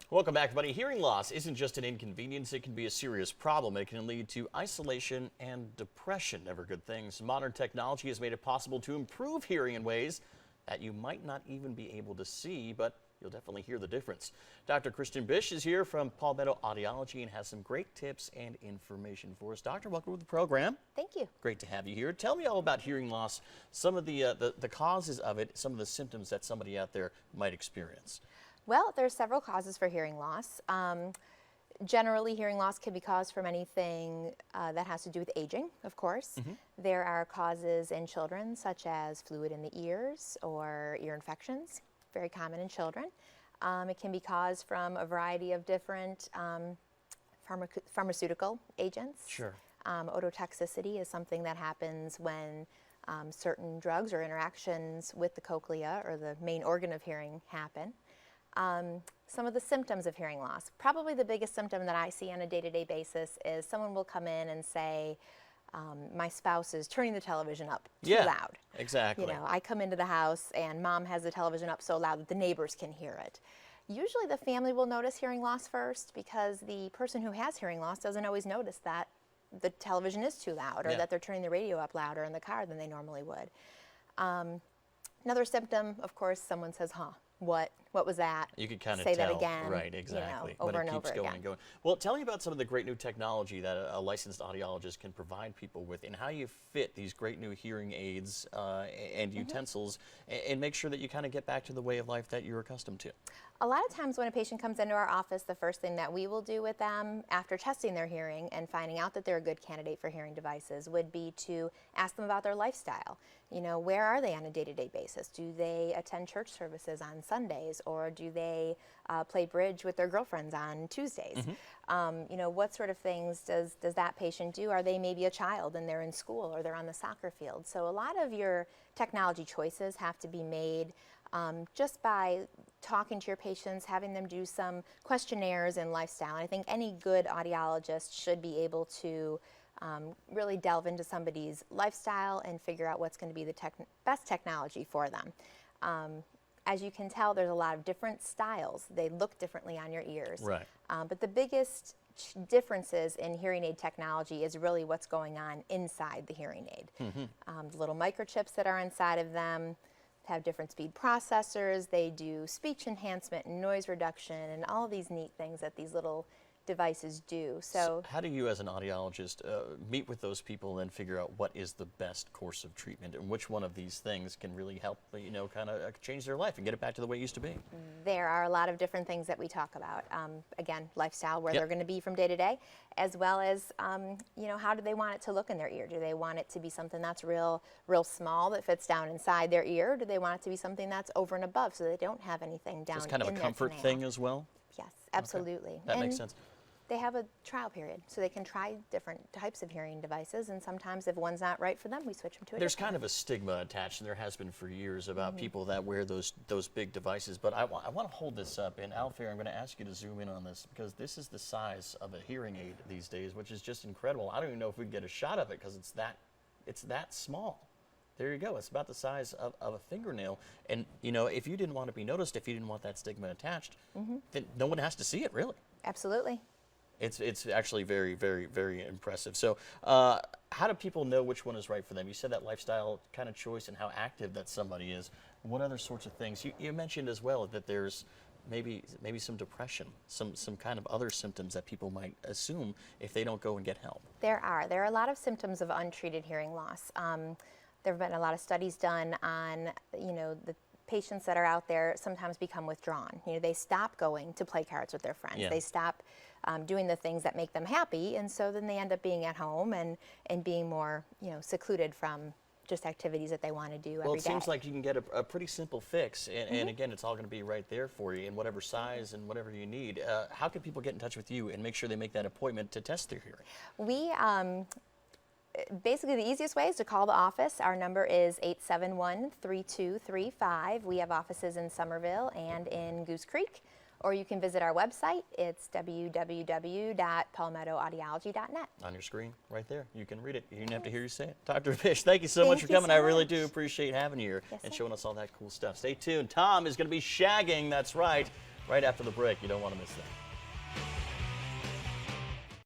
Welcome back, everybody. Hearing loss isn't just an inconvenience. It can be a serious problem. It can lead to isolation and depression, never good things. Modern technology has made it possible to improve hearing in ways that you might not even be able to see, but you'll definitely hear the difference. Dr. Kristen Bish is here from Palmetto Audiology and has some great tips and information for us. Doctor, welcome to the program. Thank you. Great to have you here. Tell me all about hearing loss, some of the causes of it, some of the symptoms that somebody out there might experience. Well, there's several causes for hearing loss. Generally, hearing loss can be caused from anything that has to do with aging, of course. There are causes in children, such as fluid in the ears or ear infections, very common in children. It can be caused from a variety of different pharmaceutical agents. Sure. Ototoxicity is something that happens when certain drugs or interactions with the cochlea or the main organ of hearing happen. Some of the symptoms of hearing loss. Probably the biggest symptom that I see on a day-to-day basis is someone will come in and say, my spouse is turning the television up too loud. Exactly. You know, I come into the house and mom has the television up so loud that the neighbors can hear it. Usually the family will notice hearing loss first because the person who has hearing loss doesn't always notice that the television is too loud or that they're turning the radio up louder in the car than they normally would. Another symptom, of course, someone says, what was that? You could kind of say tell. that again. Right, exactly. You know, over but it and keeps over going again. and going. Well, tell me about some of the great new technology that a licensed audiologist can provide people with, and how you fit these great new hearing aids and utensils, and make sure that you kind of get back to the way of life that you're accustomed to. A lot of times when a patient comes into our office, the first thing that we will do with them after testing their hearing and finding out that they're a good candidate for hearing devices would be to ask them about their lifestyle. You know, where are they on a day-to-day basis? Do they attend church services on Sundays, or do they play bridge with their girlfriends on Tuesdays? You know, what sort of things does that patient do? Are they maybe a child and they're in school or they're on the soccer field? So a lot of your technology choices have to be made just by talking to your patients, having them do some questionnaires and lifestyle. And I think any good audiologist should be able to really delve into somebody's lifestyle and figure out what's going to be the best technology for them. As you can tell, there's a lot of different styles. They look differently on your ears. Right. But the biggest differences in hearing aid technology is really what's going on inside the hearing aid. The little microchips that are inside of them have different speed processors. They do speech enhancement and noise reduction and all these neat things that these little devices do. So how do you as an audiologist meet with those people and figure out what is the best course of treatment and which one of these things can really help, you know, kind of change their life and get it back to the way it used to be? There are a lot of different things that we talk about. Again, lifestyle, where they're going to be from day to day, as well as, you know, how do they want it to look in their ear? Do they want it to be something that's real small that fits down inside their ear? Or do they want it to be something that's over and above so they don't have anything down in their canal? It's kind of a comfort thing as well? Yes, absolutely. Okay. That makes sense. They have a trial period, so they can try different types of hearing devices, and sometimes if one's not right for them, we switch them to a There's different kind of a stigma attached, and there has been for years, about people that wear those big devices. But I want to hold this up, and Alfair, I'm going to ask you to zoom in on this, because this is the size of a hearing aid these days, which is just incredible. I don't even know if we can get a shot of it, because it's that small. There you go. It's about the size of a fingernail. And, you know, if you didn't want to be noticed, if you didn't want that stigma attached, then no one has to see it, really. Absolutely. It's actually very, very, very impressive. So how do people know which one is right for them? You said that lifestyle kind of choice and how active that somebody is. What other sorts of things? You mentioned as well that there's maybe some depression, some kind of other symptoms that people might assume if they don't go and get help. There are a lot of symptoms of untreated hearing loss. There have been a lot of studies done on, you know, the patients that are out there sometimes become withdrawn. You know, they stop going to play cards with their friends. They stop doing the things that make them happy, and so then they end up being at home and being more, you know, secluded from just activities that they want to do every day. Well, it seems like you can get a pretty simple fix, and again, it's all going to be right there for you in whatever size and whatever you need. How can people get in touch with you and make sure they make that appointment to test their hearing? We basically, the easiest way is to call the office. Our number is 871-3235. We have offices in Somerville and in Goose Creek. Or you can visit our website. It's www.palmettoaudiology.net. On your screen, right there. You can read it. You didn't have to hear you say it. Dr. Bish, thank you so much for coming. I really do appreciate having you here and showing us all that cool stuff. Stay tuned. Tom is going to be shagging, that's right, right after the break. You don't want to miss that.